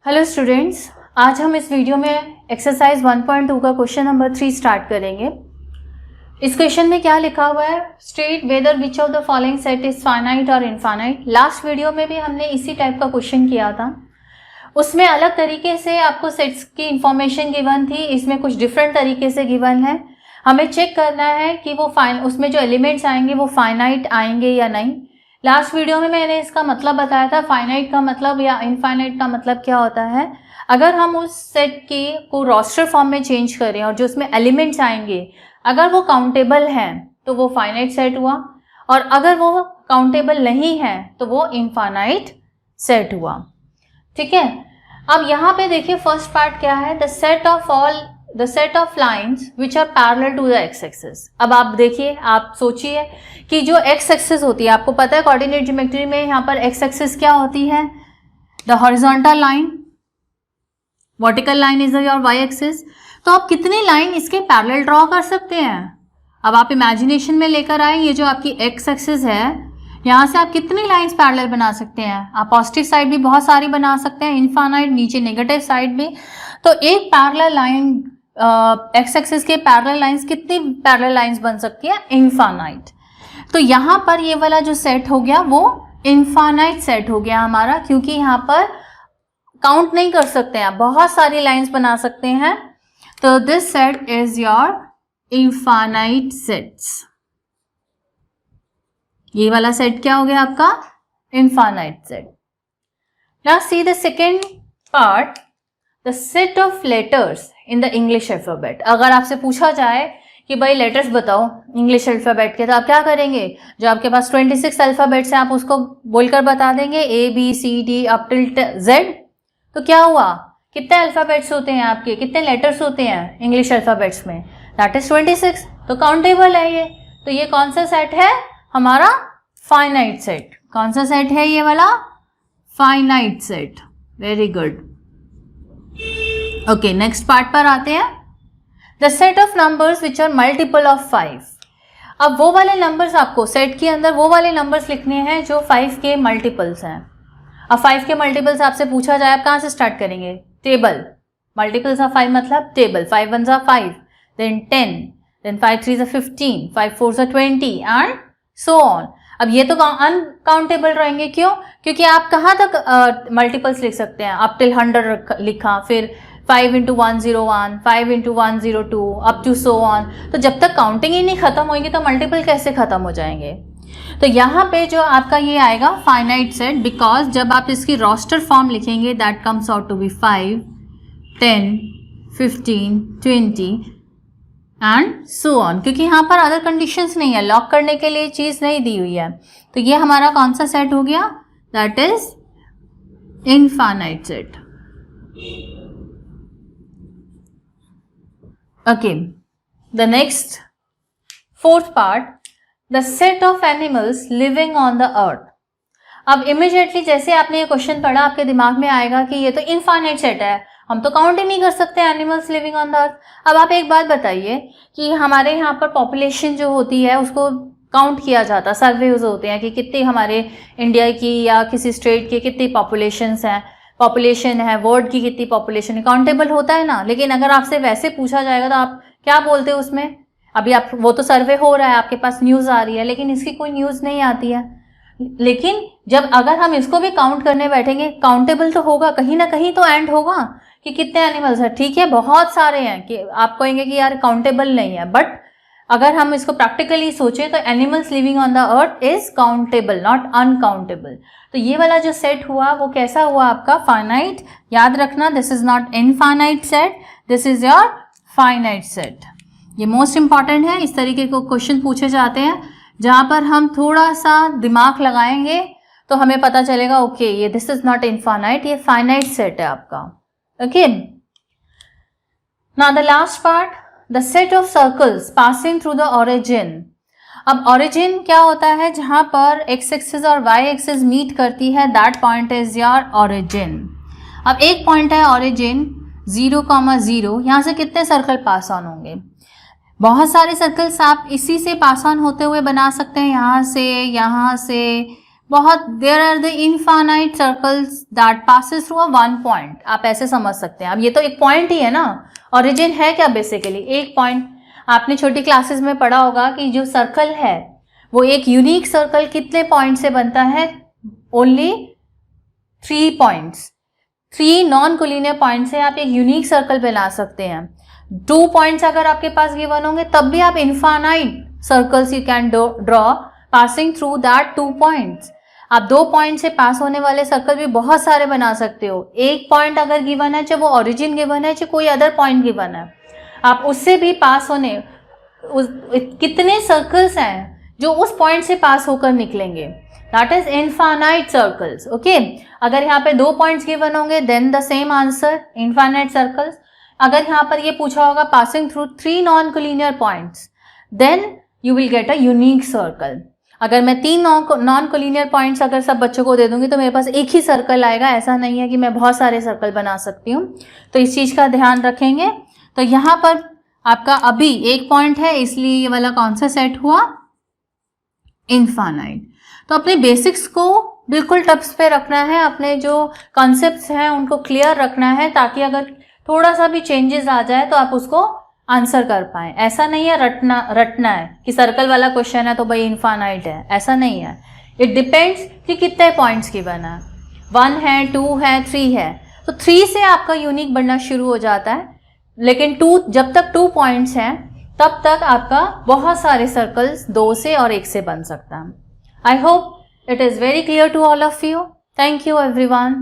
Hello students, आज हम इस वीडियो में एक्सरसाइज 1.2 का क्वेश्चन नंबर 3 स्टार्ट करेंगे। इस क्वेश्चन में क्या लिखा हुआ है, state whether which of the following set is finite और इनफाइनाइट। लास्ट वीडियो में भी हमने इसी टाइप का क्वेश्चन किया था, उसमें अलग तरीके से आपको सेट्स की इंफॉर्मेशन गिवन थी, इसमें कुछ डिफरेंट तरीके से गिवन है। हमें चेक करना है कि वो उसमें जो एलिमेंट्स आएंगे वो फाइनाइट आएंगे या नहीं। लास्ट वीडियो में मैंने इसका मतलब बताया था, फाइनाइट का मतलब या इनफाइनाइट का मतलब क्या होता है। अगर हम उस सेट की को रोस्टर फॉर्म में चेंज करें और जो उसमें एलिमेंट्स आएंगे अगर वो काउंटेबल हैं तो वो फाइनाइट सेट हुआ, और अगर वो काउंटेबल नहीं है तो वो इनफाइनाइट सेट हुआ। ठीक है, अब यहाँ पे देखिए फर्स्ट पार्ट क्या है, the set of lines which are parallel to the X axis. अब आप देखिए, आप सोचिए कि जो एक्स एक्सिस होती है, आपको पता है कोऑर्डिनेट ज्योमेट्री में यहाँ पर एक्स एक्सिस क्या होती है, the horizontal line, vertical line is your Y axis. तो आप कितनी लाइन इसके पैरेलल ड्रॉ कर सकते हैं। अब आप इमेजिनेशन में लेकर आए, ये जो आपकी एक्स एक्सिस है, यहाँ से आप कितनी लाइंस पैरेलल बना सकते हैं। आप पॉजिटिव साइड भी बहुत सारी बना सकते हैं, इनफाइनाइट, नीचे नेगेटिव साइड भी। तो एक पैरेलल लाइन एक्स एक्सिस के पैरेलल लाइंस, कितनी पैरेलल लाइंस बन सकती है, इनफाइनाइट। तो यहाँ पर ये वाला जो सेट हो गया वो इनफाइनाइट सेट हो गया हमारा, क्योंकि यहाँ पर काउंट नहीं कर सकते हैं, बहुत सारी लाइंस बना सकते हैं। तो this set is your infinite sets. ये वाला सेट क्या हो गया आपका, infinite set. Now see the second part, the set of letters in the English alphabet. अगर आपसे पूछा जाए कि भाई लेटर्स बताओ इंग्लिश अल्फाबेट के, तो आप क्या करेंगे, जो आपके पास 26 अल्फाबेट्स हैं आप उसको बोलकर बता देंगे, A B C D up till Z. तो क्या हुआ, कितने अल्फाबेट्स होते हैं आपके, कितने लेटर्स होते हैं इंग्लिश अल्फाबेट्स में, दैट इज 26। तो काउंटेबल है ये। तो ये कौन सा सेट है हमारा, फाइनाइट सेट। कौन सा सेट है ये वाला, finite set. Very good. Okay, next part पर आते हैं, the set of numbers which are multiple of 5। अब वो वाले नंबर्स, आपको सेट के अंदर वो वाले नंबर्स लिखने हैं जो 5 के मल्टीपल्स हैं। अब 5 के मल्टीपल्स आपसे पूछा जाए, आप कहाँ से स्टार्ट करेंगे, टेबल। मल्टीपल्स ऑफ 5 मतलब टेबल, 5 1 जा 5, देन 10, देन 5 3 जा 15, 5 4 जा 20 एंड सो ऑन। अब ये तो अनकाउंटेबल रहेंगे, क्यों, क्योंकि आप कहाँ तक मल्टीपल्स लिख सकते हैं, अप टिल 100 लिखा, फिर 5 × 101, 5 × 102 अप टू सो ऑन। तो जब तक काउंटिंग ही नहीं खत्म होगी तो मल्टीपल कैसे खत्म हो जाएंगे। तो यहाँ पे जो आपका ये आएगा फाइनाइट सेट, बिकॉज जब आप इसकी रोस्टर फॉर्म लिखेंगे that comes out to be 5 10 15 20 and so on, क्योंकि यहाँ पर अदर कंडीशंस नहीं है, लॉक करने के लिए चीज़ नहीं दी हुई है। तो ये हमारा कौन सा सेट हो गया, that is infinite set. Okay, the next fourth part, the set of animals living on the earth. अब इमिडिएटली जैसे आपने ये क्वेश्चन पढ़ा आपके दिमाग में आएगा कि ये तो इनफाइनाइट सेट है, हम तो काउंट ही नहीं कर सकते animals living on the earth. अब आप एक बात बताइए कि हमारे यहाँ पर पॉपुलेशन जो होती है उसको काउंट किया जाता है, सर्वेज होते हैं कि कितनी हमारे इंडिया की या किसी स्टेट की कितनी पॉपुलेशन है, वर्ल्ड की कितनी पॉपुलेशन है, काउंटेबल होता है ना। लेकिन अगर आपसे वैसे पूछा जाएगा तो आप क्या बोलते हो उसमें, अभी आप वो तो सर्वे हो रहा है, आपके पास न्यूज़ आ रही है, लेकिन इसकी कोई न्यूज़ नहीं आती है। लेकिन जब अगर हम इसको भी काउंट करने बैठेंगे, काउंटेबल तो होगा, कहीं ना कहीं तो एंड होगा कि कितने एनिमल्स हैं। ठीक है, बहुत सारे हैं कि आप कहेंगे कि यार काउंटेबल नहीं है, बट अगर हम इसको प्रैक्टिकली सोचें तो animals living on the earth is countable, not uncountable. तो ये वाला जो सेट हुआ वो कैसा हुआ आपका, फाइनाइट। याद रखना, this is not infinite set, this is your finite set. ये मोस्ट इंपॉर्टेंट है, इस तरीके को क्वेश्चन पूछे जाते हैं जहाँ पर हम थोड़ा सा दिमाग लगाएंगे तो हमें पता चलेगा ओके ये दिस इज नॉट इनफाइनाइट, ये फाइनाइट सेट है आपका। Okay, now the last part, the set of circles passing through the origin. अब ओरिजिन क्या होता है, जहाँ पर एक्स एक्सिस और वाई एक्सिस मीट करती है, that point is your origin. अब एक पॉइंट है ओरिजिन 0,0, यहाँ से कितने सर्कल पास ऑन होंगे, बहुत सारे सर्कल्स आप इसी से पास ऑन होते हुए बना सकते हैं, यहाँ से बहुत there are the infinite circles that passes through a one point, आप ऐसे समझ सकते हैं। अब ये तो एक पॉइंट ही है ना, ओरिजिन है क्या बेसिकली एक पॉइंट। आपने छोटी क्लासेस में पढ़ा होगा कि जो सर्कल है वो एक यूनिक सर्कल कितने पॉइंट से बनता है, only 3 points, 3 non collinear point से आप एक यूनिक सर्कल बना सकते हैं। 2 पॉइंट्स अगर आपके पास गिवन होंगे तब भी आप infinite circles you can draw passing through that 2 points. आप 2 पॉइंट से पास होने वाले सर्कल भी बहुत सारे बना सकते हो। एक पॉइंट अगर गिवन है, चाहे वो ओरिजिन गिवन है, चाहे कोई अदर पॉइंट गिवन है, आप उससे भी पास होने कितने सर्कल्स हैं जो उस पॉइंट से पास होकर निकलेंगे, that is infinite circles. Okay, अगर यहाँ पे 2 पॉइंट्स गिवन होंगे then the same answer infinite circles. अगर यहाँ पर ये पूछा होगा passing through 3 non collinear points then you will get a unique circle. अगर मैं 3 नॉन कोलिनियर पॉइंट्स अगर सब बच्चों को दे दूंगी तो मेरे पास एक ही सर्कल आएगा, ऐसा नहीं है कि मैं बहुत सारे सर्कल बना सकती हूँ। तो इस चीज़ का ध्यान रखेंगे। तो यहाँ पर आपका अभी 1 पॉइंट है, इसलिए ये वाला कौन सा सेट हुआ, इनफाइनाइट। तो अपने बेसिक्स को बिल्कुल टप्स पे रखना है, अपने जो कॉन्सेप्ट्स हैं उनको क्लियर रखना है, ताकि अगर थोड़ा सा भी चेंजेस आ जाए तो आप उसको आंसर कर पाए। ऐसा नहीं है रटना है कि सर्कल वाला क्वेश्चन है तो भाई इनफाइनाइट है, ऐसा नहीं है। इट डिपेंड्स कि कितने पॉइंट्स की बना, 1 है, 2 है, 3 है। तो 3 से आपका यूनिक बनना शुरू हो जाता है, लेकिन 2 जब तक 2 पॉइंट्स हैं तब तक आपका बहुत सारे सर्कल्स 2 से और 1 से बन सकता है। I hope it is very clear to all of you. Thank you everyone.